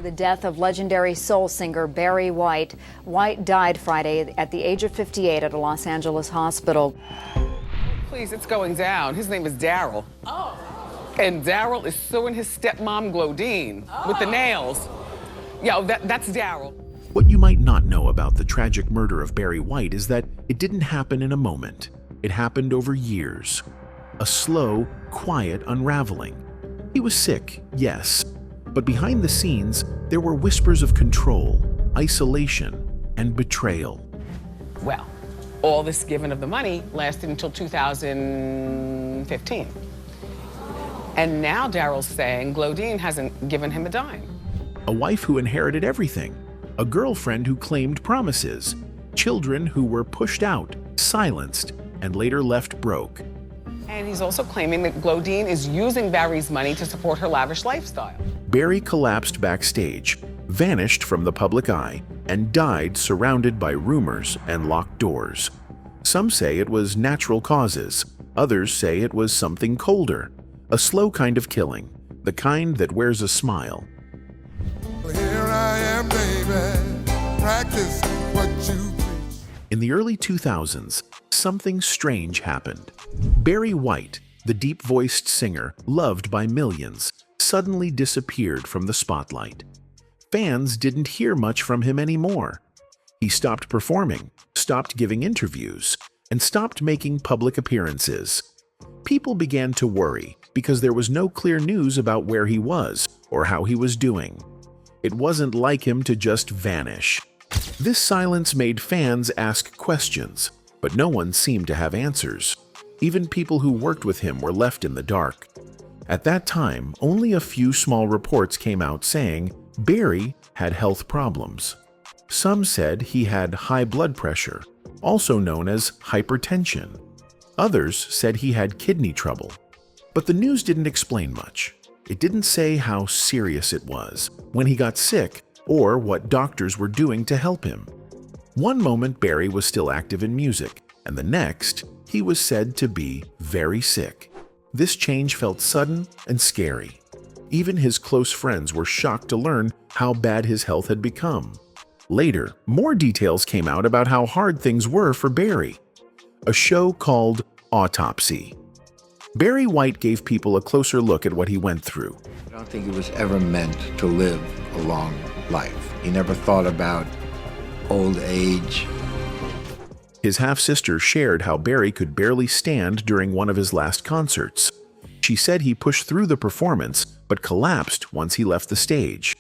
The death of legendary soul singer Barry White. White died Friday at the age of 58 at a Los Angeles hospital. Please, it's going down. His name is Daryl. Oh. And Daryl is suing his stepmom, Glodine, with the nails. Yo, that's Daryl. What you might not know about the tragic murder of Barry White is that it didn't happen in a moment. It happened over years. A slow, quiet unraveling. He was sick, yes, but behind the scenes, there were whispers of control, isolation, and betrayal. Well, all this giving of the money lasted until 2015. And now Daryl's saying Glodine hasn't given him a dime. A wife who inherited everything, a girlfriend who claimed promises, children who were pushed out, silenced, and later left broke. And he's also claiming that Glodine is using Barry's money to support her lavish lifestyle. Barry collapsed backstage, vanished from the public eye, and died surrounded by rumors and locked doors. Some say it was natural causes. Others say it was something colder, a slow kind of killing, the kind that wears a smile. Here I am, baby, practice what you preach. In the early 2000s, something strange happened. Barry White, the deep-voiced singer loved by millions, suddenly disappeared from the spotlight. Fans didn't hear much from him anymore. He stopped performing, stopped giving interviews, and stopped making public appearances. People began to worry because there was no clear news about where he was or how he was doing. It wasn't like him to just vanish. This silence made fans ask questions, but no one seemed to have answers. Even people who worked with him were left in the dark. At that time, only a few small reports came out saying Barry had health problems. Some said he had high blood pressure, also known as hypertension. Others said he had kidney trouble. But the news didn't explain much. It didn't say how serious it was, when he got sick, or what doctors were doing to help him. One moment Barry was still active in music, and the next, he was said to be very sick. This change felt sudden and scary. Even his close friends were shocked to learn how bad his health had become. Later, more details came out about how hard things were for Barry. A show called Autopsy. Barry White gave people a closer look at what he went through. I don't think he was ever meant to live a long life. He never thought about old age. His half-sister shared how Barry could barely stand during one of his last concerts. She said he pushed through the performance, but collapsed once he left the stage.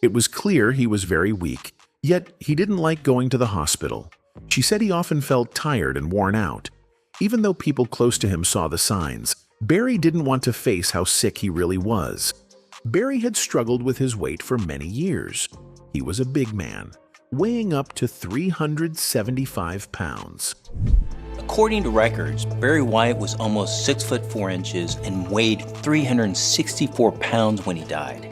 It was clear he was very weak, yet he didn't like going to the hospital. She said he often felt tired and worn out. Even though people close to him saw the signs, Barry didn't want to face how sick he really was. Barry had struggled with his weight for many years. He was a big man, weighing up to 375 pounds. According to records, Barry White was almost 6 foot 4 inches and weighed 364 pounds when he died.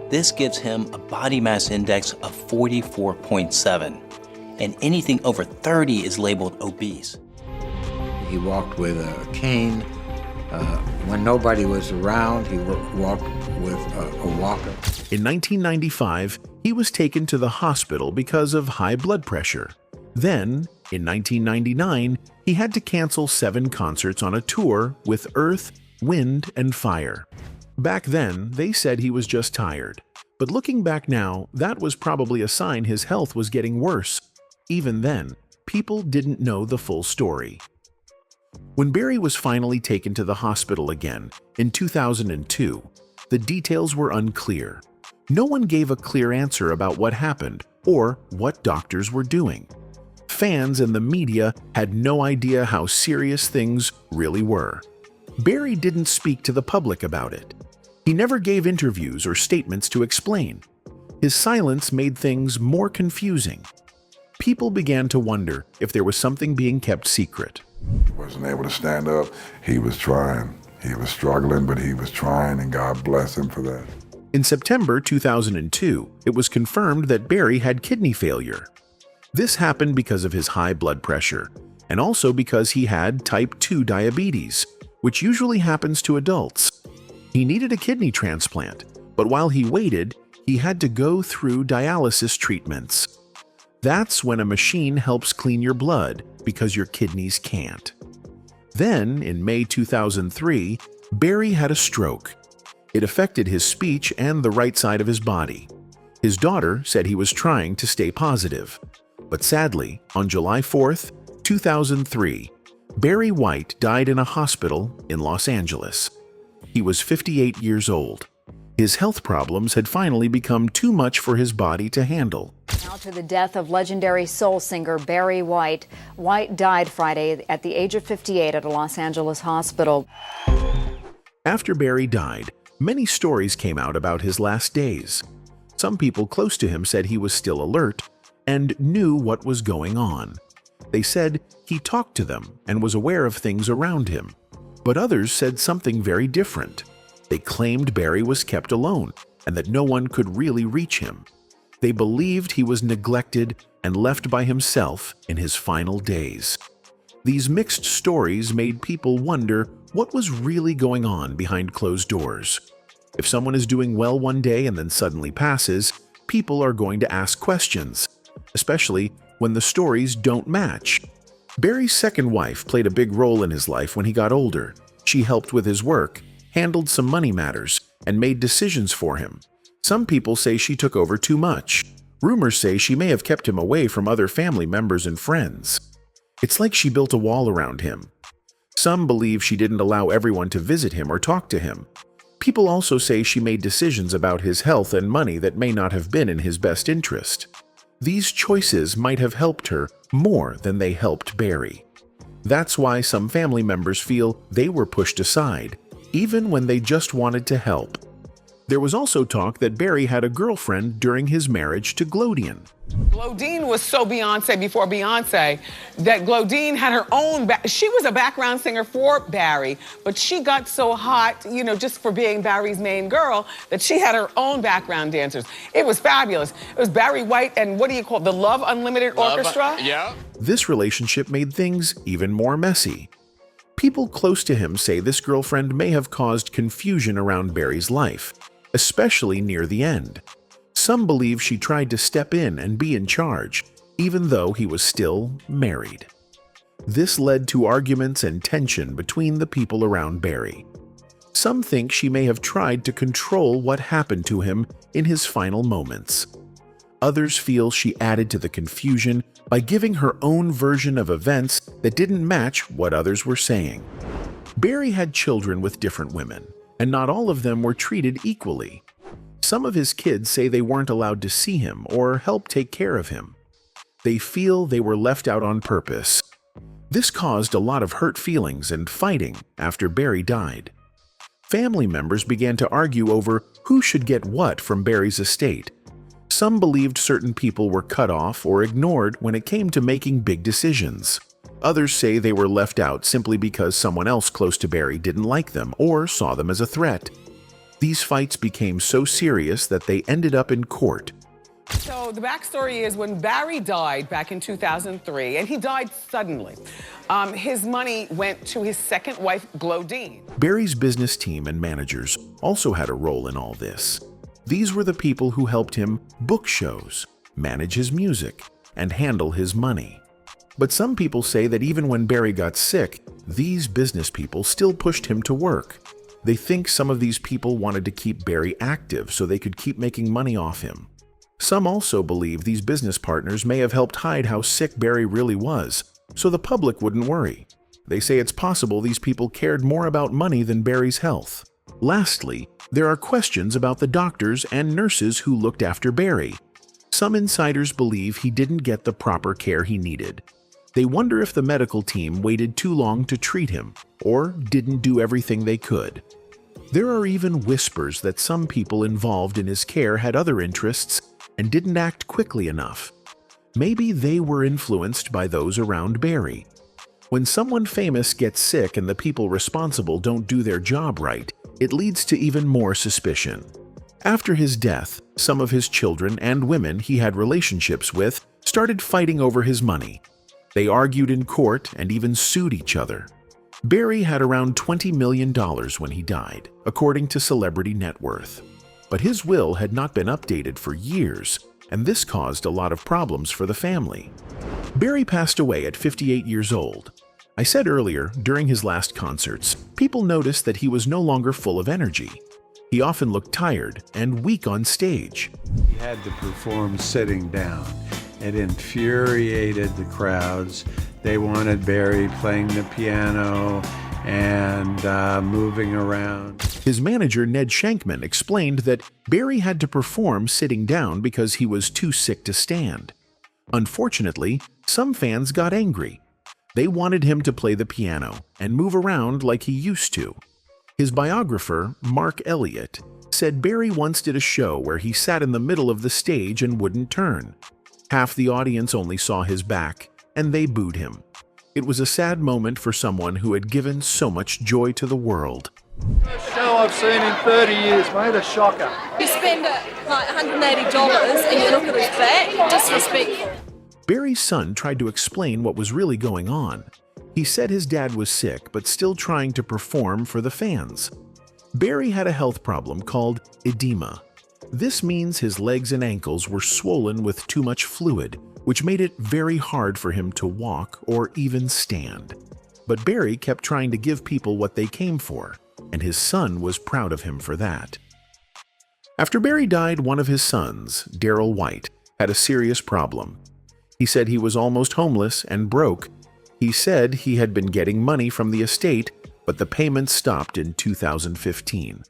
This gives him a body mass index of 44.7, and anything over 30 is labeled obese. He walked with a cane. When nobody was around, he walked with a walker. In 1995, he was taken to the hospital because of high blood pressure. Then, in 1999, he had to cancel 7 concerts on a tour with Earth, Wind, and Fire. Back then, they said he was just tired. But looking back now, that was probably a sign his health was getting worse. Even then, people didn't know the full story. When Barry was finally taken to the hospital again, in 2002, the details were unclear. No one gave a clear answer about what happened or what doctors were doing. Fans and the media had no idea how serious things really were. Barry didn't speak to the public about it. He never gave interviews or statements to explain. His silence made things more confusing. People began to wonder if there was something being kept secret. He wasn't able to stand up. He was trying. He was struggling, but he was trying, and God bless him for that. In September 2002, it was confirmed that Barry had kidney failure. This happened because of his high blood pressure, and also because he had type 2 diabetes, which usually happens to adults. He needed a kidney transplant, but while he waited, he had to go through dialysis treatments. That's when a machine helps clean your blood because your kidneys can't. Then, in May 2003, Barry had a stroke. It affected his speech and the right side of his body. His daughter said he was trying to stay positive. But sadly, on July 4th, 2003, Barry White died in a hospital in Los Angeles. He was 58 years old. His health problems had finally become too much for his body to handle. Now to the death of legendary soul singer Barry White. White died Friday at the age of 58 at a Los Angeles hospital. After Barry died, many stories came out about his last days. Some people close to him said he was still alert and knew what was going on. They said he talked to them and was aware of things around him. But others said something very different. They claimed Barry was kept alone and that no one could really reach him. They believed he was neglected and left by himself in his final days. These mixed stories made people wonder what was really going on behind closed doors. If someone is doing well one day and then suddenly passes, people are going to ask questions, especially when the stories don't match. Barry's second wife played a big role in his life when he got older. She helped with his work, handled some money matters, and made decisions for him. Some people say she took over too much. Rumors say she may have kept him away from other family members and friends. It's like she built a wall around him. Some believe she didn't allow everyone to visit him or talk to him. People also say she made decisions about his health and money that may not have been in his best interest. These choices might have helped her more than they helped Barry. That's why some family members feel they were pushed aside, even when they just wanted to help. There was also talk that Barry had a girlfriend during his marriage to Glodian. Glodine was so Beyonce before Beyonce that Glodine had her own, she was a background singer for Barry, but she got so hot, you know, just for being Barry's main girl, that she had her own background dancers. It was fabulous. It was Barry White and what do you call it, the Love Unlimited Orchestra? Yeah. This relationship made things even more messy. People close to him say this girlfriend may have caused confusion around Barry's life, especially near the end. Some believe she tried to step in and be in charge, even though he was still married. This led to arguments and tension between the people around Barry. Some think she may have tried to control what happened to him in his final moments. Others feel she added to the confusion by giving her own version of events that didn't match what others were saying. Barry had children with different women, and not all of them were treated equally. Some of his kids say they weren't allowed to see him or help take care of him. They feel they were left out on purpose. This caused a lot of hurt feelings and fighting after Barry died. Family members began to argue over who should get what from Barry's estate. Some believed certain people were cut off or ignored when it came to making big decisions. Others say they were left out simply because someone else close to Barry didn't like them or saw them as a threat. These fights became so serious that they ended up in court. So the backstory is when Barry died back in 2003, and he died suddenly, his money went to his second wife, Glodine. Barry's business team and managers also had a role in all this. These were the people who helped him book shows, manage his music, and handle his money. But some people say that even when Barry got sick, these business people still pushed him to work. They think some of these people wanted to keep Barry active so they could keep making money off him. Some also believe these business partners may have helped hide how sick Barry really was, so the public wouldn't worry. They say it's possible these people cared more about money than Barry's health. Lastly, there are questions about the doctors and nurses who looked after Barry. Some insiders believe he didn't get the proper care he needed. They wonder if the medical team waited too long to treat him or didn't do everything they could. There are even whispers that some people involved in his care had other interests and didn't act quickly enough. Maybe they were influenced by those around Barry. When someone famous gets sick and the people responsible don't do their job right, it leads to even more suspicion. After his death, some of his children and women he had relationships with started fighting over his money. They argued in court and even sued each other. Barry had around $20 million when he died, according to Celebrity Net Worth. But his will had not been updated for years, and this caused a lot of problems for the family. Barry passed away at 58 years old. I said earlier, during his last concerts, people noticed that he was no longer full of energy. He often looked tired and weak on stage. He had to perform sitting down. It infuriated the crowds. They wanted Barry playing the piano and moving around. His manager, Ned Shankman, explained that Barry had to perform sitting down because he was too sick to stand. Unfortunately, some fans got angry. They wanted him to play the piano and move around like he used to. His biographer, Mark Elliott, said Barry once did a show where he sat in the middle of the stage and wouldn't turn. Half the audience only saw his back, and they booed him. It was a sad moment for someone who had given so much joy to the world. First show I've seen in 30 years, mate, a shocker. You spend like $180 and you look at his back, disrespectful. Barry's son tried to explain what was really going on. He said his dad was sick but still trying to perform for the fans. Barry had a health problem called edema. This means his legs and ankles were swollen with too much fluid, which made it very hard for him to walk or even stand. But Barry kept trying to give people what they came for, and his son was proud of him for that. After Barry died, one of his sons, Darrell White, had a serious problem. He said he was almost homeless and broke. He said he had been getting money from the estate, but the payments stopped in 2015.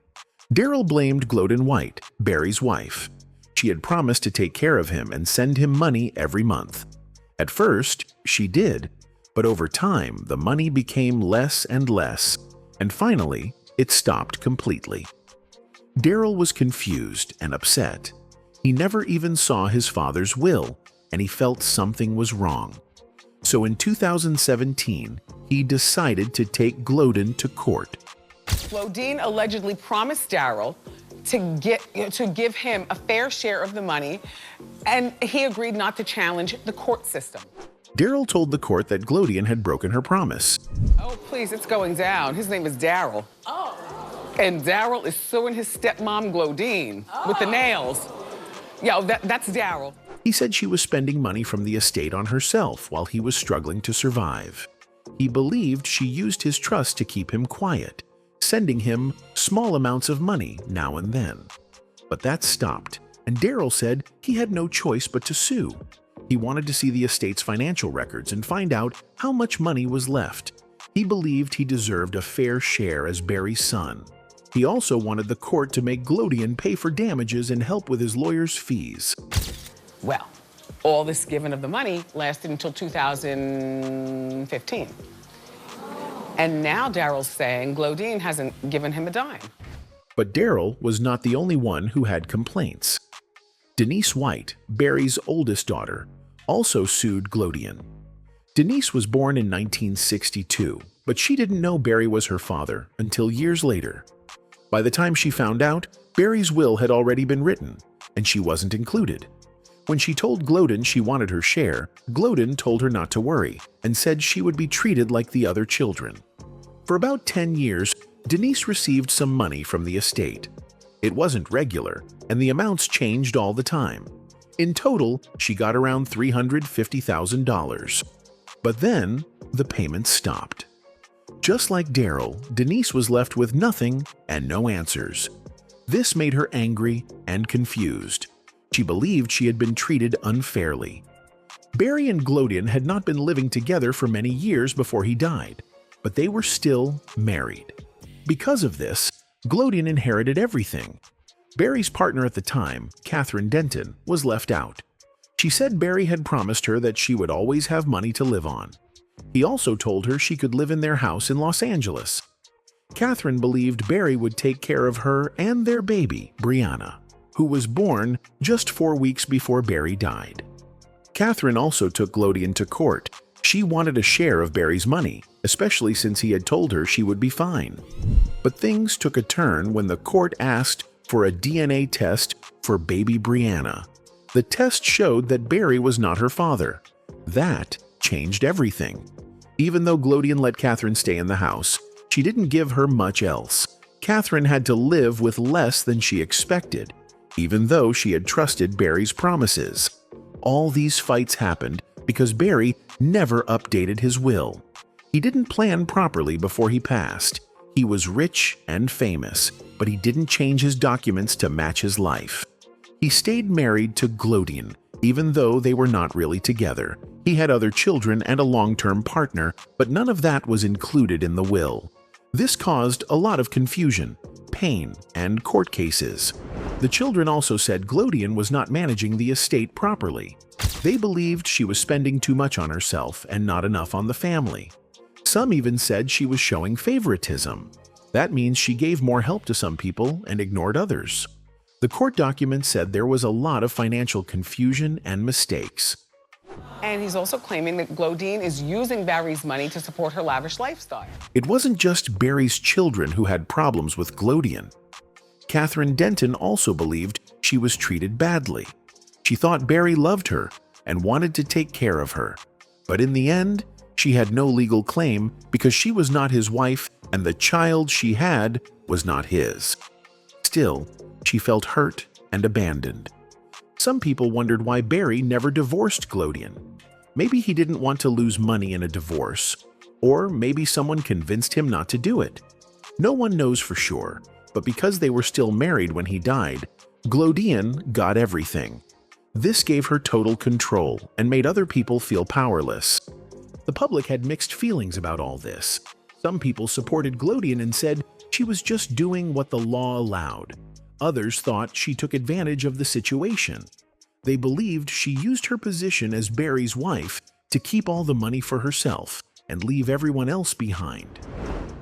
Darrell blamed Glodin White, Barry's wife. She had promised to take care of him and send him money every month. At first, she did, but over time, the money became less and less, and finally, it stopped completely. Darrell was confused and upset. He never even saw his father's will, and he felt something was wrong. So in 2017, he decided to take Glodin to court. Glodin allegedly promised Darrell to give him a fair share of the money, and he agreed not to challenge the court system. Darrell told the court that Glodin had broken her promise. Oh, please, it's going down. His name is Darrell. Oh. And Darrell is suing his stepmom, Glodin, with the nails. Yeah, that's Darrell. He said she was spending money from the estate on herself while he was struggling to survive. He believed she used his trust to keep him quiet, sending him small amounts of money now and then. But that stopped, and Darrell said he had no choice but to sue. He wanted to see the estate's financial records and find out how much money was left. He believed he deserved a fair share as Barry's son. He also wanted the court to make Glodin pay for damages and help with his lawyer's fees. Well, all this giving of the money lasted until 2015. And now Darrell's saying Glodin hasn't given him a dime. But Darrell was not the only one who had complaints. Denise White, Barry's oldest daughter, also sued Glodin. Denise was born in 1962, but she didn't know Barry was her father until years later. By the time she found out, Barry's will had already been written, and she wasn't included. When she told Glodin she wanted her share, Glodin told her not to worry and said she would be treated like the other children. For about 10 years, Denise received some money from the estate. It wasn't regular, and the amounts changed all the time. In total, she got around $350,000. But then, the payments stopped. Just like Darrell, Denise was left with nothing and no answers. This made her angry and confused. She believed she had been treated unfairly. Barry and Glodin had not been living together for many years before he died, but they were still married. Because of this, Glodin inherited everything. Barry's partner at the time, Catherine Denton, was left out. She said Barry had promised her that she would always have money to live on. He also told her she could live in their house in Los Angeles. Catherine believed Barry would take care of her and their baby, Brianna, who was born just 4 weeks before Barry died. Catherine also took Glodin to court. She wanted a share of Barry's money, especially since he had told her she would be fine. But things took a turn when the court asked for a DNA test for baby Brianna. The test showed that Barry was not her father. That changed everything. Even though Glodin let Catherine stay in the house, she didn't give her much else. Catherine had to live with less than she expected, even though she had trusted Barry's promises. All these fights happened because Barry never updated his will. He didn't plan properly before he passed. He was rich and famous, but he didn't change his documents to match his life. He stayed married to Glodian, even though they were not really together. He had other children and a long-term partner, but none of that was included in the will. This caused a lot of confusion, pain, and court cases. The children also said Glodian was not managing the estate properly. They believed she was spending too much on herself and not enough on the family. Some even said she was showing favoritism. That means she gave more help to some people and ignored others. The court documents said there was a lot of financial confusion and mistakes. And he's also claiming that Glodine is using Barry's money to support her lavish lifestyle. It wasn't just Barry's children who had problems with Glodian. Catherine Denton also believed she was treated badly. She thought Barry loved her and wanted to take care of her. But in the end, she had no legal claim because she was not his wife and the child she had was not his. Still, she felt hurt and abandoned. Some people wondered why Barry never divorced Glodian. Maybe he didn't want to lose money in a divorce, or maybe someone convinced him not to do it. No one knows for sure, but because they were still married when he died, Glodian got everything. This gave her total control and made other people feel powerless. The public had mixed feelings about all this. Some people supported Glodian and said she was just doing what the law allowed. Others thought she took advantage of the situation. They believed she used her position as Barry's wife to keep all the money for herself and leave everyone else behind.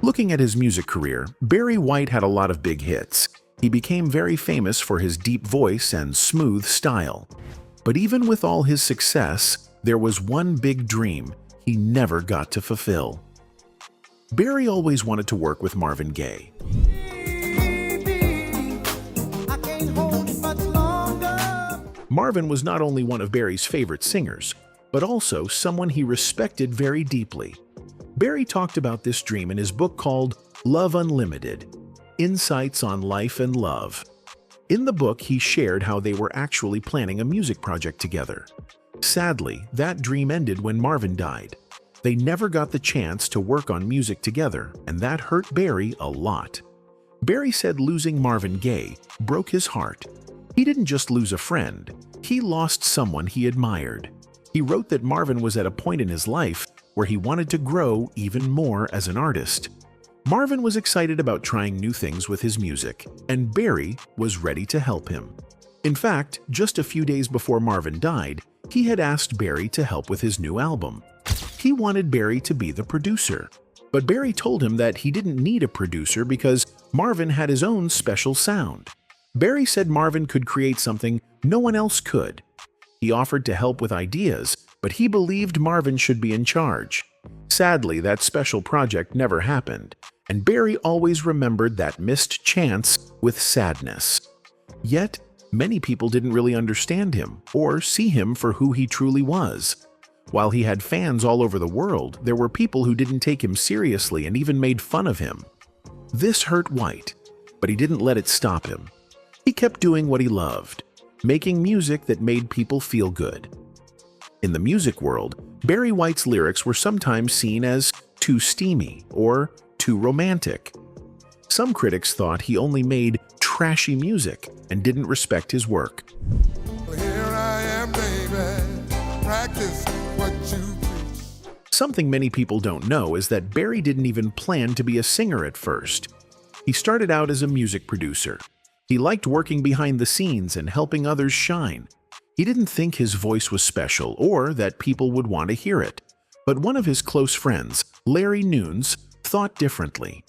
Looking at his music career, Barry White had a lot of big hits. He became very famous for his deep voice and smooth style. But even with all his success, there was one big dream he never got to fulfill. Barry always wanted to work with Marvin Gaye. Marvin was not only one of Barry's favorite singers, but also someone he respected very deeply. Barry talked about this dream in his book called Love Unlimited: Insights on Life and Love. In the book, he shared how they were actually planning a music project together. Sadly, that dream ended when Marvin died. They never got the chance to work on music together, and that hurt Barry a lot. Barry said losing Marvin Gaye broke his heart. He didn't just lose a friend, he lost someone he admired. He wrote that Marvin was at a point in his life where he wanted to grow even more as an artist. Marvin was excited about trying new things with his music, and Barry was ready to help him. In fact, just a few days before Marvin died, he had asked Barry to help with his new album. He wanted Barry to be the producer, but Barry told him that he didn't need a producer because Marvin had his own special sound. Barry said Marvin could create something no one else could. He offered to help with ideas, but he believed Marvin should be in charge. Sadly, that special project never happened, and Barry always remembered that missed chance with sadness. Yet, many people didn't really understand him or see him for who he truly was. While he had fans all over the world, there were people who didn't take him seriously and even made fun of him. This hurt White, but he didn't let it stop him. He kept doing what he loved, making music that made people feel good. In the music world, Barry White's lyrics were sometimes seen as too steamy or too romantic. Some critics thought he only made trashy music and didn't respect his work. Here I am, baby, practice what you preach. Something many people don't know is that Barry didn't even plan to be a singer at first. He started out as a music producer. He liked working behind the scenes and helping others shine. He didn't think his voice was special or that people would want to hear it. But one of his close friends, Larry Nunes, thought differently.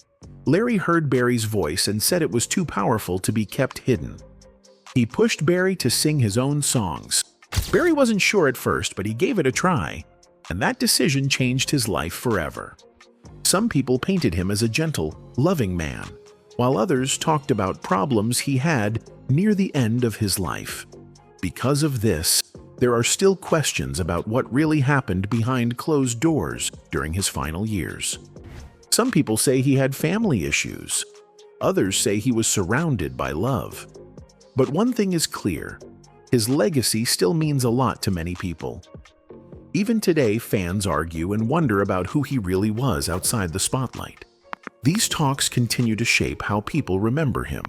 Larry heard Barry's voice and said it was too powerful to be kept hidden. He pushed Barry to sing his own songs. Barry wasn't sure at first, but he gave it a try, and that decision changed his life forever. Some people painted him as a gentle, loving man, while others talked about problems he had near the end of his life. Because of this, there are still questions about what really happened behind closed doors during his final years. Some people say he had family issues. Others say he was surrounded by love. But one thing is clear, his legacy still means a lot to many people. Even today, fans argue and wonder about who he really was outside the spotlight. These talks continue to shape how people remember him.